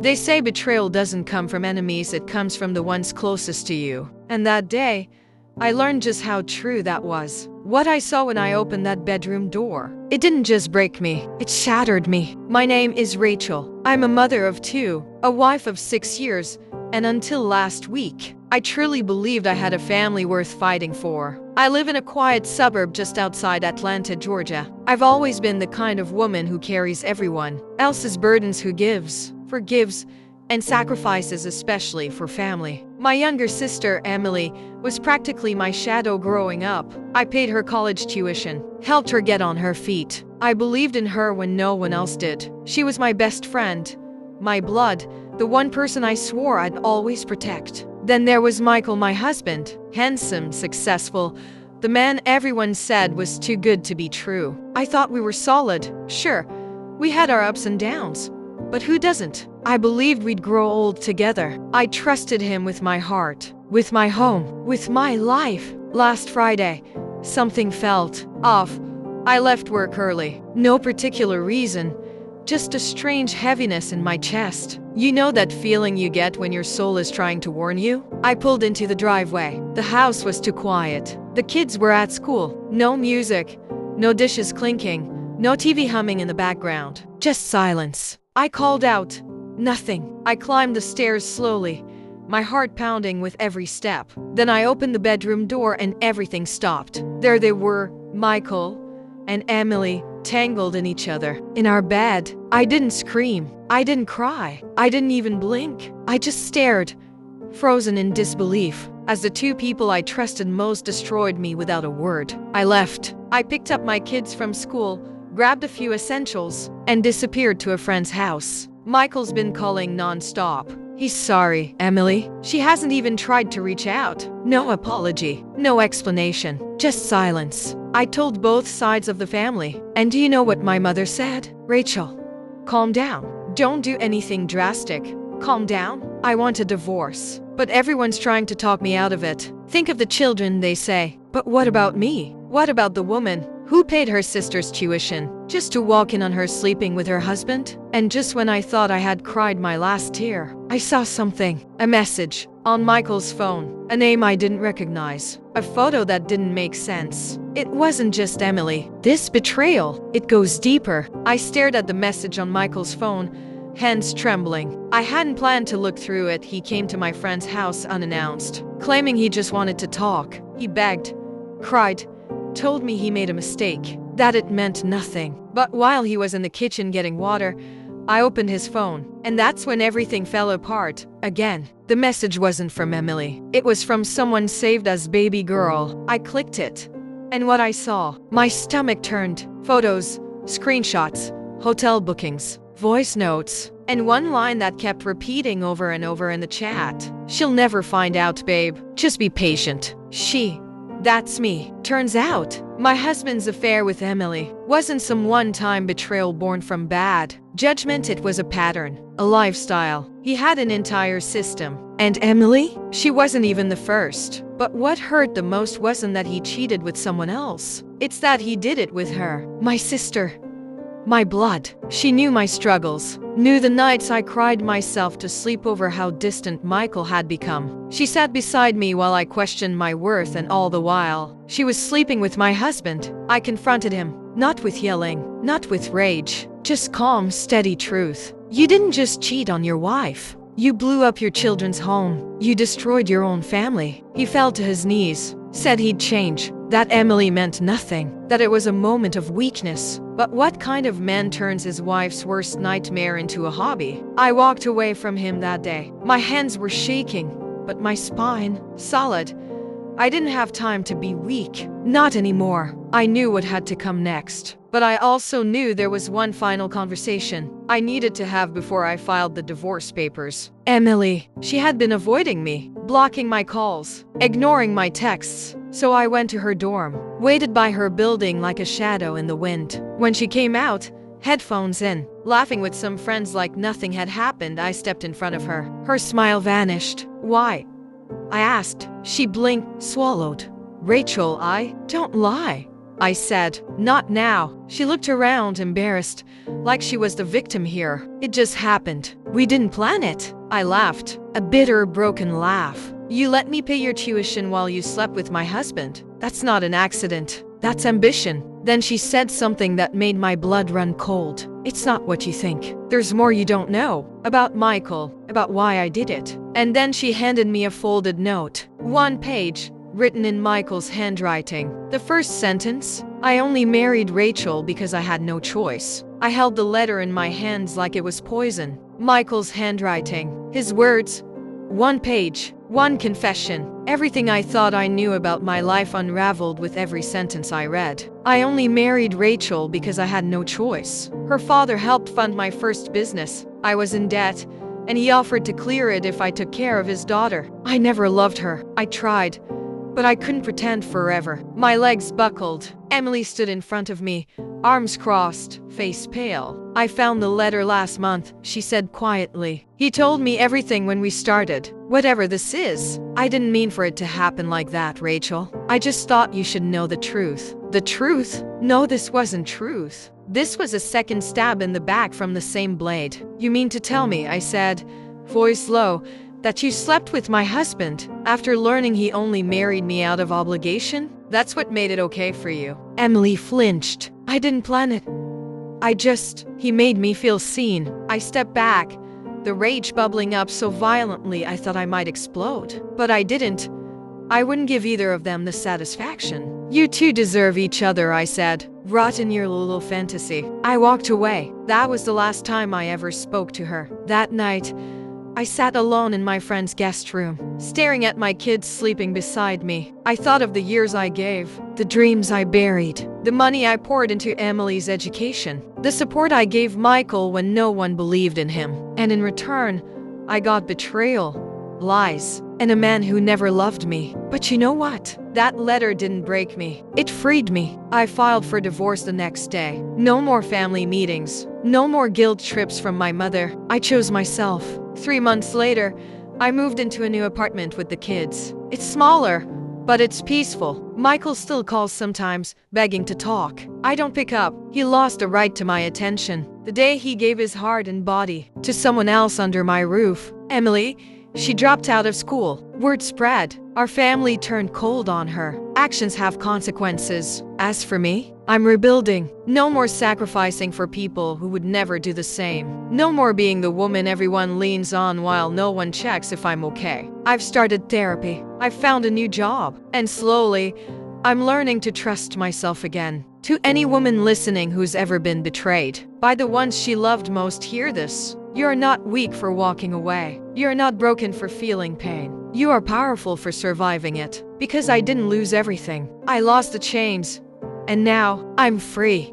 They say betrayal doesn't come from enemies, it comes from the ones closest to you. And that day, I learned just how true that was. What I saw when I opened that bedroom door. It didn't just break me, it shattered me. My name is Rachel. I'm a mother of 2, a wife of 6 years, and until last week, I truly believed I had a family worth fighting for. I live in a quiet suburb just outside Atlanta, Georgia. I've always been the kind of woman who carries everyone else's burdens, who gives, forgives, and sacrifices, especially for family. My younger sister, Emily, was practically my shadow growing up. I paid her college tuition, helped her get on her feet. I believed in her when no one else did. She was my best friend, my blood, the one person I swore I'd always protect. Then there was Michael, my husband, handsome, successful, the man everyone said was too good to be true. I thought we were solid. Sure, we had our ups and downs, but who doesn't? I believed we'd grow old together. I trusted him with my heart, with my home, with my life. Last Friday, something felt off. I left work early. No particular reason, just a strange heaviness in my chest. You know that feeling you get when your soul is trying to warn you? I pulled into the driveway. The house was too quiet. The kids were at school. No music, no dishes clinking, no TV humming in the background. Just silence. I called out. Nothing. I climbed the stairs slowly, my heart pounding with every step. Then I opened the bedroom door and everything stopped. There they were, Michael and Emily, tangled in each other, in our bed. I didn't scream. I didn't cry. I didn't even blink. I just stared, frozen in disbelief, as the 2 people I trusted most destroyed me without a word. I left. I picked up my kids from school, grabbed a few essentials, and disappeared to a friend's house. Michael's been calling non-stop. He's sorry, Emily. She hasn't even tried to reach out. No apology, no explanation, just silence. I told both sides of the family. And do you know what my mother said? Rachel, calm down. Don't do anything drastic. Calm down. I want a divorce. But everyone's trying to talk me out of it. Think of the children, they say. But what about me? What about the woman who paid her sister's tuition just to walk in on her sleeping with her husband? And just when I thought I had cried my last tear, I saw something. A message on Michael's phone. A name I didn't recognize. A photo that didn't make sense. It wasn't just Emily. This betrayal, it goes deeper. I stared at the message on Michael's phone, hands trembling. I hadn't planned to look through it. He came to my friend's house unannounced, claiming he just wanted to talk. He begged, cried, told me he made a mistake, that it meant nothing. But while he was in the kitchen getting water, I opened his phone, and that's when everything fell apart. Again, the message wasn't from Emily. It was from someone saved as baby girl. I clicked it, and what I saw, my stomach turned. Photos, screenshots, hotel bookings, voice notes, and one line that kept repeating over and over in the chat. She'll never find out, babe. Just be patient. That's me. Turns out, my husband's affair with Emily wasn't some one-time betrayal born from bad judgment. It was a pattern, a lifestyle. He had an entire system. And Emily? She wasn't even the first. But what hurt the most wasn't that he cheated with someone else. It's that he did it with her, my sister, my blood. She knew my struggles, knew the nights I cried myself to sleep over how distant Michael had become. She sat beside me while I questioned my worth, and all the while, she was sleeping with my husband. I confronted him, not with yelling, not with rage, just calm, steady truth. You didn't just cheat on your wife. You blew up your children's home. You destroyed your own family. He fell to his knees, said he'd change, that Emily meant nothing, that it was a moment of weakness. But what kind of man turns his wife's worst nightmare into a hobby? I walked away from him that day. My hands were shaking, but my spine solid. I didn't have time to be weak. Not anymore. I knew what had to come next. But I also knew there was one final conversation I needed to have before I filed the divorce papers. Emily, she had been avoiding me, blocking my calls, ignoring my texts. So I went to her dorm, waited by her building like a shadow in the wind. When she came out, headphones in, laughing with some friends like nothing had happened, I stepped in front of her. Her smile vanished. Why? I asked. She blinked, swallowed. Rachel, don't lie. I said. Not now. She looked around, embarrassed, like she was the victim here. It just happened. We didn't plan it. I laughed. A bitter, broken laugh. You let me pay your tuition while you slept with my husband. That's not an accident. That's ambition. Then she said something that made my blood run cold. It's not what you think. There's more you don't know. About Michael, about why I did it. And then she handed me a folded note. 1 page, written in Michael's handwriting. The first sentence, I only married Rachel because I had no choice. I held the letter in my hands like it was poison. Michael's handwriting. His words. 1 page, 1 confession. Everything I thought I knew about my life unraveled with every sentence I read. I only married Rachel because I had no choice. Her father helped fund my first business. I was in debt, and he offered to clear it if I took care of his daughter. I never loved her. I tried, but I couldn't pretend forever. My legs buckled. Emily stood in front of me, arms crossed, face pale. I found the letter last month, she said quietly. He told me everything when we started. Whatever this is, I didn't mean for it to happen like that, Rachel. I just thought you should know the truth. The truth? No, this wasn't truth. This was a second stab in the back from the same blade. You mean to tell me, I said, voice low, that you slept with my husband after learning he only married me out of obligation? That's what made it okay for you. Emily flinched. I didn't plan it. He made me feel seen. I stepped back, the rage bubbling up so violently I thought I might explode. But I didn't. I wouldn't give either of them the satisfaction. You two deserve each other, I said. Rot in your little fantasy. I walked away. That was the last time I ever spoke to her. That night, I sat alone in my friend's guest room, staring at my kids sleeping beside me. I thought of the years I gave, the dreams I buried, the money I poured into Emily's education, the support I gave Michael when no one believed in him. And in return, I got betrayal, lies, and a man who never loved me. But you know what? That letter didn't break me. It freed me. I filed for divorce the next day. No more family meetings. No more guilt trips from my mother. I chose myself. 3 months later, I moved into a new apartment with the kids. It's smaller, but it's peaceful. Michael still calls sometimes, begging to talk. I don't pick up. He lost the right to my attention. The day he gave his heart and body to someone else under my roof. Emily, she dropped out of school. Word spread. Our family turned cold on her. Actions have consequences. As for me, I'm rebuilding. No more sacrificing for people who would never do the same. No more being the woman everyone leans on while no one checks if I'm okay. I've started therapy. I've found a new job. And slowly, I'm learning to trust myself again. To any woman listening who's ever been betrayed by the ones she loved most, hear this. You're not weak for walking away. You're not broken for feeling pain. You are powerful for surviving it. Because I didn't lose everything. I lost the chains. And now, I'm free.